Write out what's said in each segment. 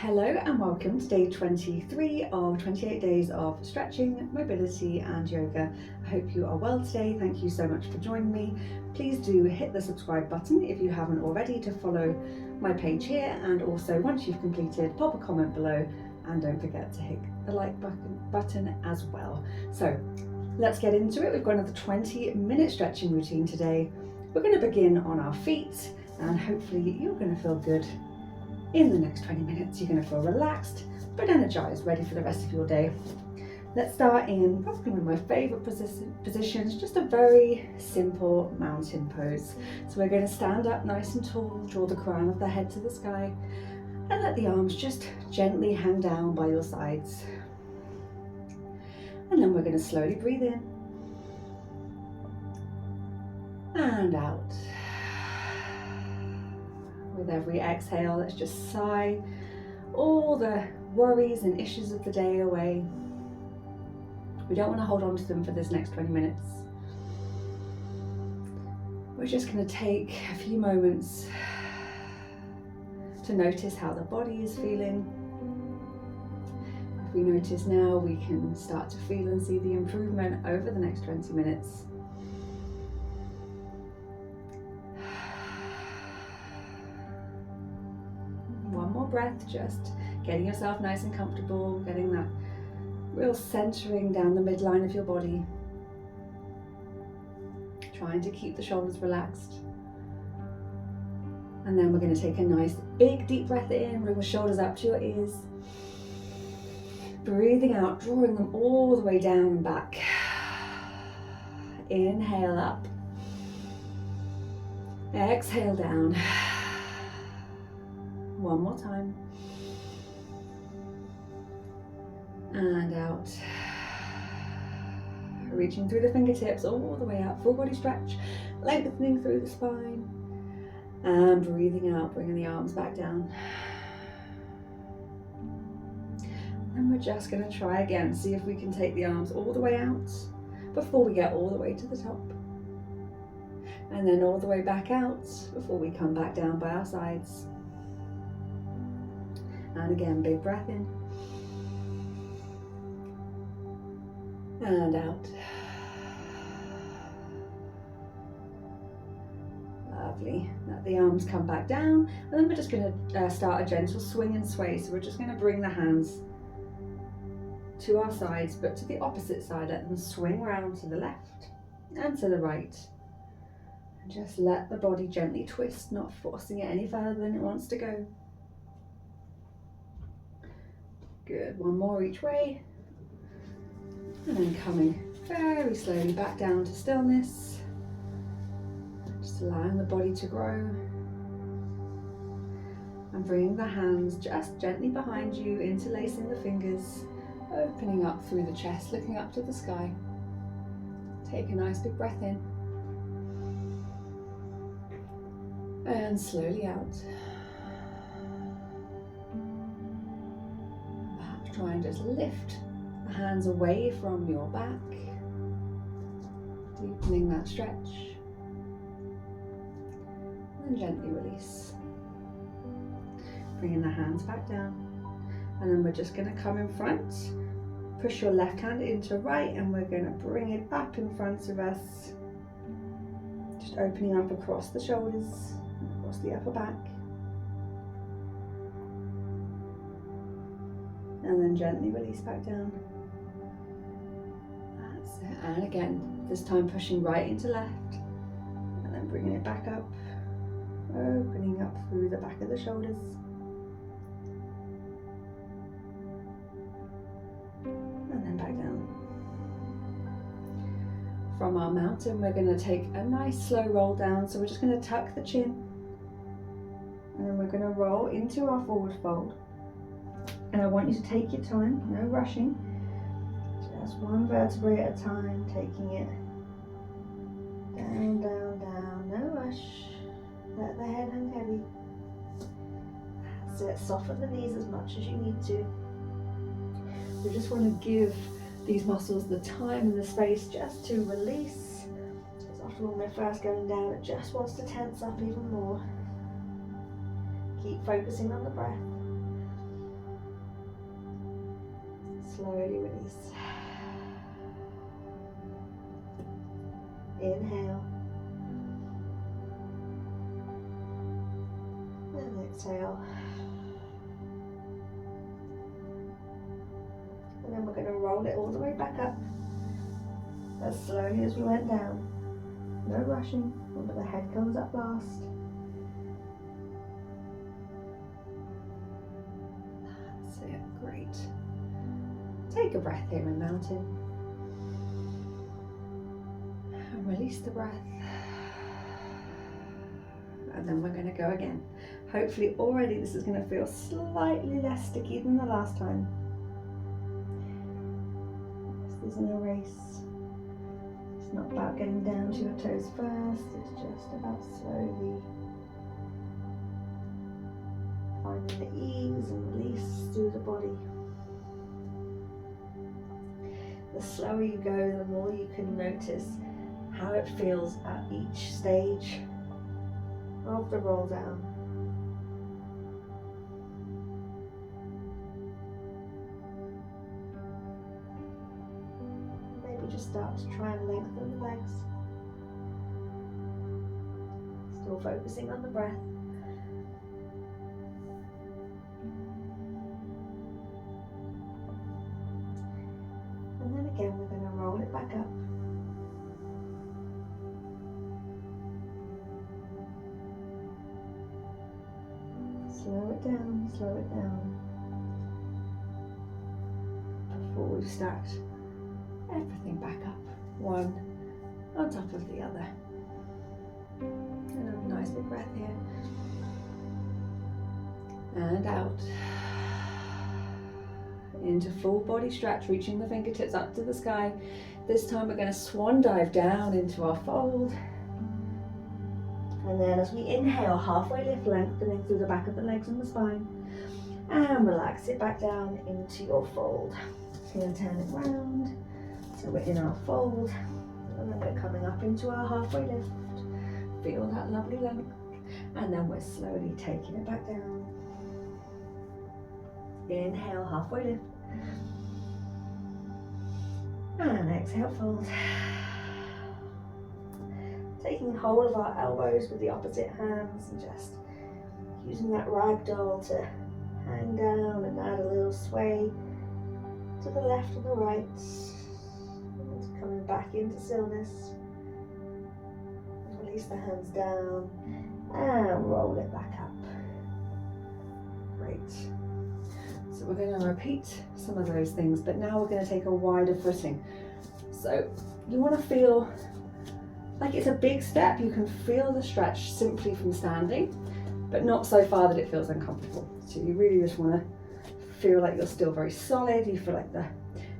Hello and welcome to day 23 of 28 days of stretching, mobility and yoga. I hope you are well today. Thank you so much for joining me. Please do hit the subscribe button if you haven't already to follow my page here, and also once you've completed, pop a comment below and don't forget to hit the like button as well. So let's get into it. We've got another 20-minute stretching routine today. We're going to begin on our feet and hopefully you're going to feel good. In the next 20 minutes, you're going to feel relaxed but energized, ready for the rest of your day. Let's start in probably one of my favorite positions, just a very simple mountain pose. So we're going to stand up nice and tall, draw the crown of the head to the sky, and let the arms just gently hang down by your sides. And then we're going to slowly breathe in and out. With every exhale, let's just sigh all the worries and issues of the day away. We don't want to hold on to them for this next 20 minutes. We're just going to take a few moments to notice how the body is feeling. If we notice now, we can start to feel and see the improvement over the next 20 minutes. One more breath, just getting yourself nice and comfortable, getting that real centering down the midline of your body. Trying to keep the shoulders relaxed. And then we're going to take a nice big deep breath in, bring the shoulders up to your ears. Breathing out, drawing them all the way down and back. Inhale up. Exhale down. One more time. And out. Reaching through the fingertips all the way out. Full body stretch. Lengthening through the spine. And breathing out, bringing the arms back down. And we're just going to try again. See if we can take the arms all the way out before we get all the way to the top. And then all the way back out before we come back down by our sides. And again, big breath in. And out. Lovely. Let the arms come back down. And then we're just going to start a gentle swing and sway. So we're just going to bring the hands to our sides, but to the opposite side. Let them swing round to the left and to the right. And just let the body gently twist, not forcing it any further than it wants to go. Good, one more each way. And then coming very slowly back down to stillness. Just allowing the body to grow. And bringing the hands just gently behind you, interlacing the fingers, opening up through the chest, looking up to the sky. Take a nice big breath in. And slowly out. Try and just lift the hands away from your back, deepening that stretch, and gently release. Bringing the hands back down, and then we're just going to come in front, push your left hand into right, and we're going to bring it up in front of us, just opening up across the shoulders, across the upper back. And then gently release back down. That's it. And again, this time pushing right into left. And then bringing it back up. Opening up through the back of the shoulders. And then back down. From our mountain, we're going to take a nice slow roll down. So we're just going to tuck the chin. And then we're going to roll into our forward fold. And I want you to take your time, no rushing, just one vertebrae at a time, taking it down, down, down, no rush, let the head hang heavy. That's it, soften the knees as much as you need to. We just want to give these muscles the time and the space just to release, because after all, when they're first going down, it just wants to tense up even more. Keep focusing on the breath. slowly release. Inhale. And exhale. And then we're going to roll it all the way back up as slowly as we went down. No rushing. Remember, the head comes up last. That's it. Great. Take a breath here in mountain. And release the breath. And then we're going to go again. Hopefully already this is going to feel slightly less sticky than the last time. This isn't a race. It's not about getting down to your toes first. It's just about slowly finding the ease and release through the body. The slower you go, the more you can notice how it feels at each stage of the roll down. Maybe just start to try and lengthen the legs. Still focusing on the breath. And then again we're going to roll it back up. Slow it down, slow it down. Before we've stacked everything back up, one on top of the other. And a nice big breath here. And out. Into full body stretch, reaching the fingertips up to the sky. This time we're going to swan dive down into our fold. And then as we inhale, halfway lift, lengthening through the back of the legs and the spine. And relax it back down into your fold. So we're going to turn it round. So we're in our fold. And then we're coming up into our halfway lift. Feel that lovely length. And then we're slowly taking it back down. Inhale, halfway lift. And exhale, fold. Taking hold of our elbows with the opposite hands and just using that ragdoll to hang down and add a little sway to the left and the right. And coming back into stillness. Release the hands down and roll it back up. Great. So we're going to repeat some of those things, but now we're going to take a wider footing. So you want to feel like it's a big step. You can feel the stretch simply from standing, but not so far that it feels uncomfortable. So you really just want to feel like you're still very solid. You feel like the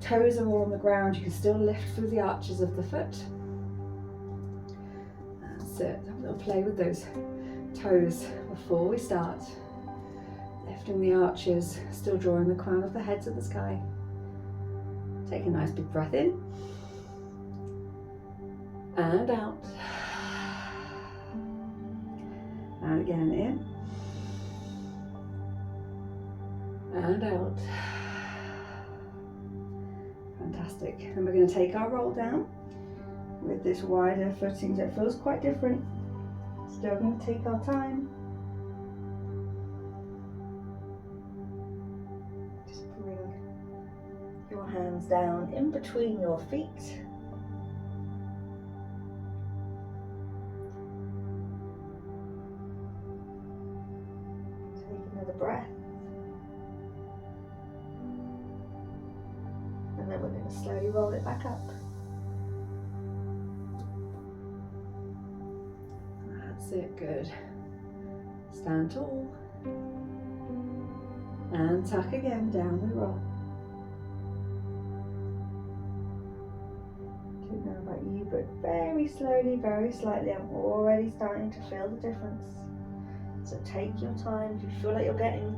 toes are all on the ground. You can still lift through the arches of the foot. That's it. Have a little play with those toes before we start. Lifting the arches, still drawing the crown of the head to the sky. Take a nice big breath in. And out. And again in. And out. Fantastic. And we're going to take our roll down with this wider footing. So it feels quite different. Still going to take our time. Just bring your hands down in between your feet. Breath, and then we're going to slowly roll it back up. That's it, good. Stand tall and tuck again, down we roll. Don't know about you, but very slowly, very slightly, I'm already starting to feel the difference. So take your time. If you feel like you're getting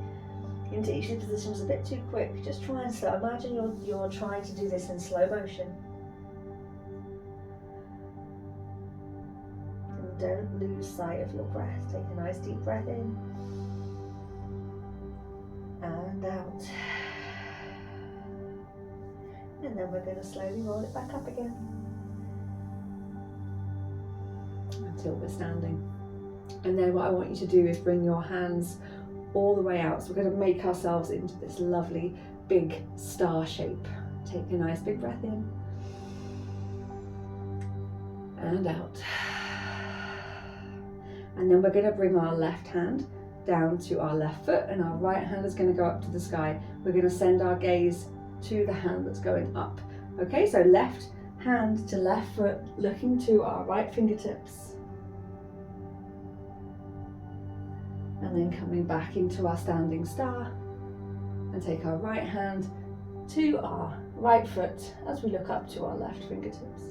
into each of the positions a bit too quick, just try and slow. Imagine you're trying to do this in slow motion. And don't lose sight of your breath. Take a nice deep breath in. And out. and then we're going to slowly roll it back up again until we're standing. And then what I want you to do is bring your hands all the way out. So we're going to make ourselves into this lovely big star shape. Take a nice big breath in and out. And then we're going to bring our left hand down to our left foot, and our right hand is going to go up to the sky. We're going to send our gaze to the hand that's going up. Okay, so left hand to left foot, looking to our right fingertips. And then coming back into our standing star, and take our right hand to our right foot as we look up to our left fingertips.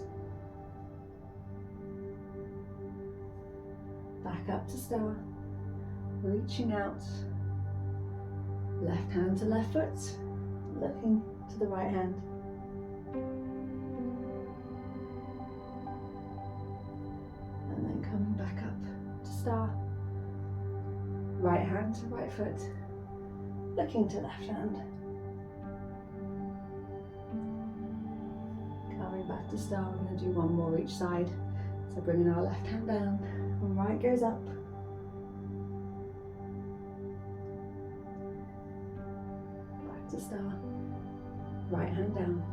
Back up to star, reaching out, left hand to left foot, looking to the right hand. And then coming back up to star, right hand to right foot, looking to left hand. Coming back to star, we're going to do one more each side. So bringing our left hand down, and right goes up. Back to star, right hand down.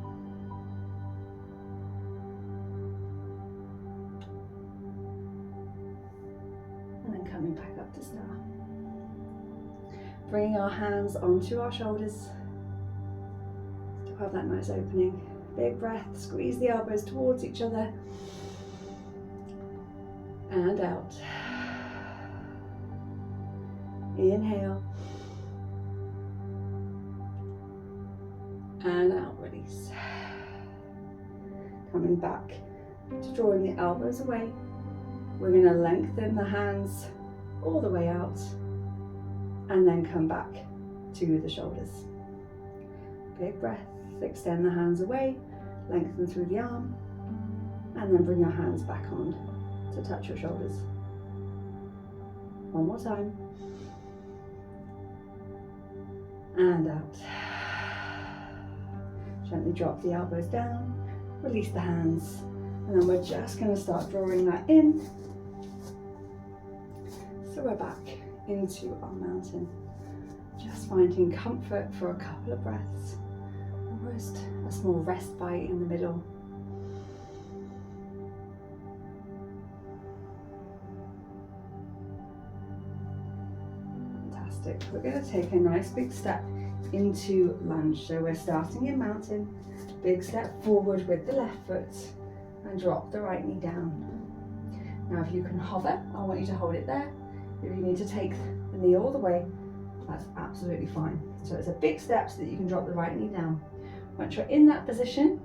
And then coming back up to star. Bringing our hands onto our shoulders. Still have that nice opening. Big breath, squeeze the elbows towards each other. And out. Inhale. And out, release. Coming back to drawing the elbows away. We're going to lengthen the hands all the way out and then come back to the shoulders. Big breath, extend the hands away, lengthen through the arm, and then bring your hands back on to touch your shoulders. One more time. And out. Gently drop the elbows down, release the hands, and then we're just going to start drawing that in. So we're back into our mountain. Just finding comfort for a couple of breaths. Almost a small respite in the middle. Fantastic. We're going to take a nice big step into lunge. So we're starting in mountain, big step forward with the left foot and drop the right knee down. Now if you can hover, I want you to hold it there. If you need to take the knee all the way, that's absolutely fine. So it's a big step so that you can drop the right knee down. Once you're in that position,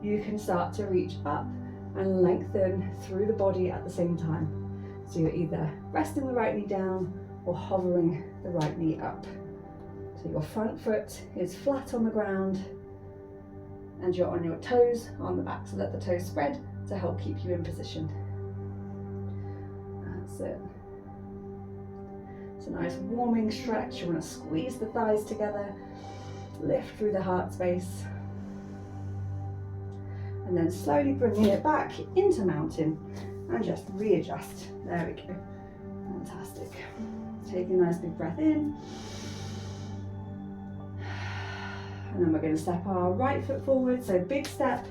you can start to reach up and lengthen through the body at the same time. So you're either resting the right knee down or hovering the right knee up. So your front foot is flat on the ground and you're on your toes on the back, so let the toes spread to help keep you in position. That's it. It's a nice warming stretch. You want to squeeze the thighs together, lift through the heart space, and then slowly bringing it back into mountain and just readjust. There we go. Fantastic. Take a nice big breath in. And then we're going to step our right foot forward, so big step.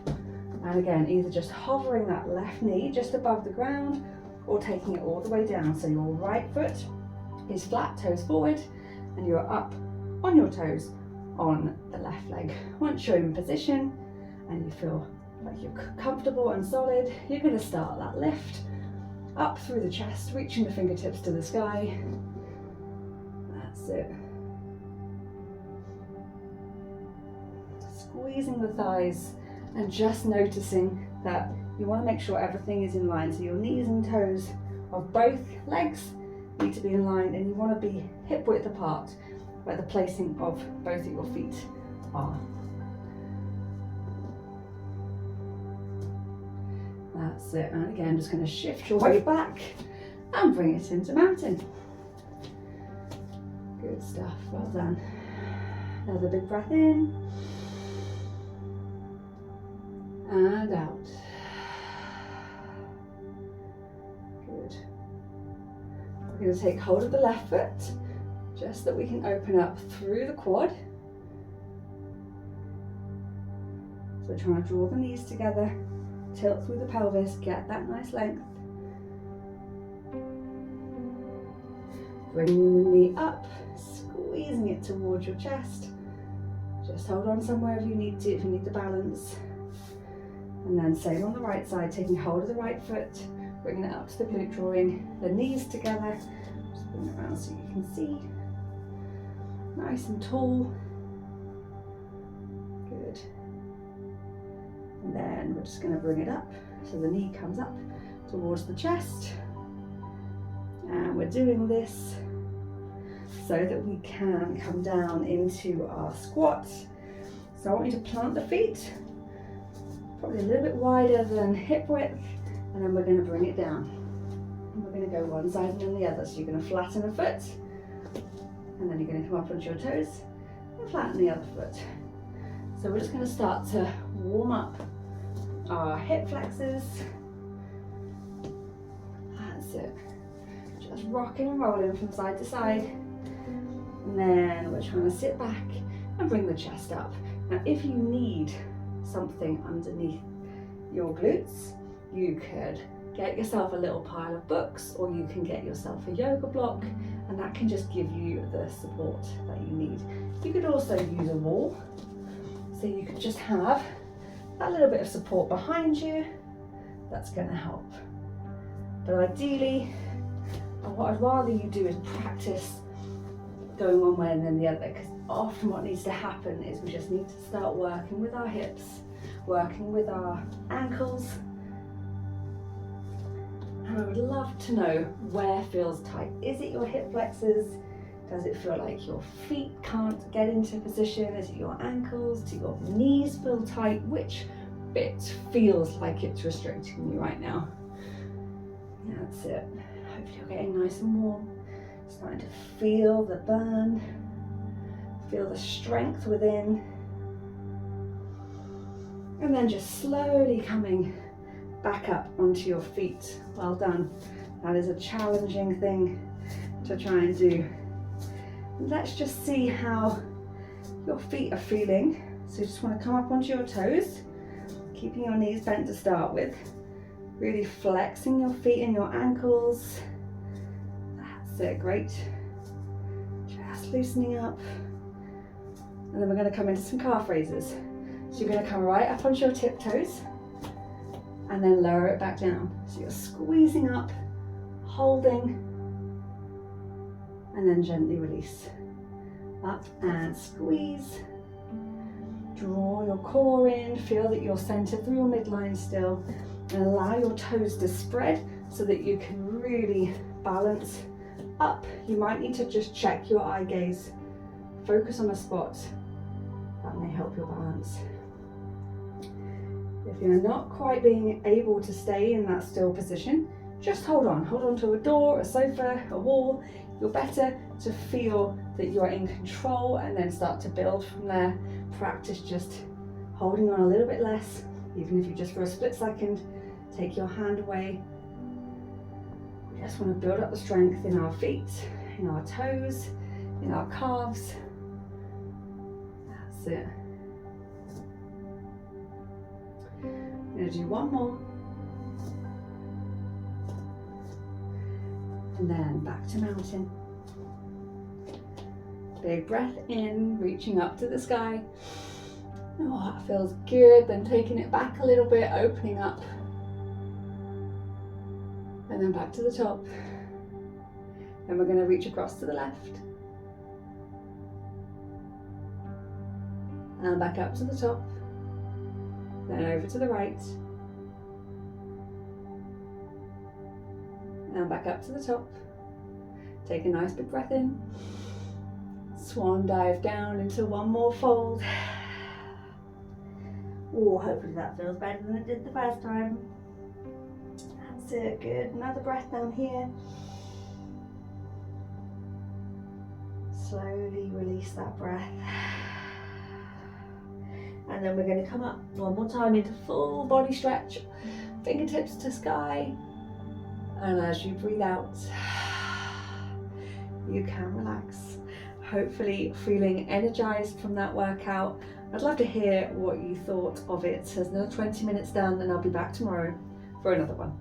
And again, either just hovering that left knee just above the ground or taking it all the way down. So your right foot is flat, toes forward, and you're up on your toes on the left leg. Once you're in position and you feel like you're comfortable and solid, you're going to start that lift up through the chest, reaching the fingertips to the sky. That's it. Squeezing the thighs and just noticing that you want to make sure everything is in line. So your knees and toes of both legs need to be in line, and you want to be hip width apart where the placing of both of your feet are. That's it. And again, just going to shift your weight back and bring it into mountain. Good stuff. Well done. Another big breath in. and out. Good. We're going to take hold of the left foot, just that we can open up through the quad. So we're trying to draw the knees together, tilt through the pelvis, get that nice length. Bringing the knee up, squeezing it towards your chest. Just hold on somewhere if you need to, if you need the balance. And then same on the right side, taking hold of the right foot, bringing it up to the glute, drawing the knees together. Just bring it around so you can see. Nice and tall. Good. And then we're just going to bring it up so the knee comes up towards the chest. And we're doing this so that we can come down into our squat. So I want you to plant the feet, probably a little bit wider than hip width, and then we're going to bring it down. And we're going to go one side and then the other. So you're going to flatten a foot, and then you're going to come up onto your toes and flatten the other foot. So we're just going to start to warm up our hip flexors. That's it. Just rocking and rolling from side to side. And then we're trying to sit back and bring the chest up. Now, if you need something underneath your glutes, you could get yourself a little pile of books, or you can get yourself a yoga block, and that can just give you the support that you need. You could also use a wall, so you could just have that little bit of support behind you. That's going to help. But ideally, what I'd rather you do is practice going one way and then the other, because often what needs to happen is we just need to start working with our hips, working with our ankles. And I would love to know where feels tight. Is it your hip flexors? Does it feel like your feet can't get into position? Is it your ankles? Do your knees feel tight? Which bit feels like it's restricting you right now? That's it. Hopefully you're getting nice and warm. Starting to feel the burn. Feel the strength within. And then just slowly coming back up onto your feet. Well done. That is a challenging thing to try and do. Let's just see how your feet are feeling. So you just want to come up onto your toes, keeping your knees bent to start with. Really flexing your feet and your ankles. That's it, great. Just loosening up. And then we're going to come into some calf raises. So you're going to come right up onto your tiptoes and then lower it back down. So you're squeezing up, holding, and then gently release. Up and squeeze. Draw your core in, feel that you're centered through your midline still, and allow your toes to spread so that you can really balance up. You might need to just check your eye gaze. Focus on a spot. That may help your balance. If you're not quite being able to stay in that still position, just hold on to a door, a sofa, a wall. You're better to feel that you're in control and then start to build from there. Practice just holding on a little bit less, even if you just for a split second take your hand away. We just want to build up the strength in our feet, in our toes, in our calves. That's it. I'm going to do one more. And then back to mountain. Big breath in, reaching up to the sky. Oh, that feels good. Then taking it back a little bit, opening up. And then back to the top. Then we're going to reach across to the left. And back up to the top. Then over to the right. And back up to the top. Take a nice big breath in. Swan dive down into one more fold. Oh, hopefully that feels better than it did the first time. That's it, good. Another breath down here. Slowly release that breath. And and then we're going to come up one more time into full body stretch, fingertips to sky, and as you breathe out, you can relax, hopefully feeling energized from that workout. I'd love to hear what you thought of it. So there's another 20 minutes done, and I'll be back tomorrow for another one.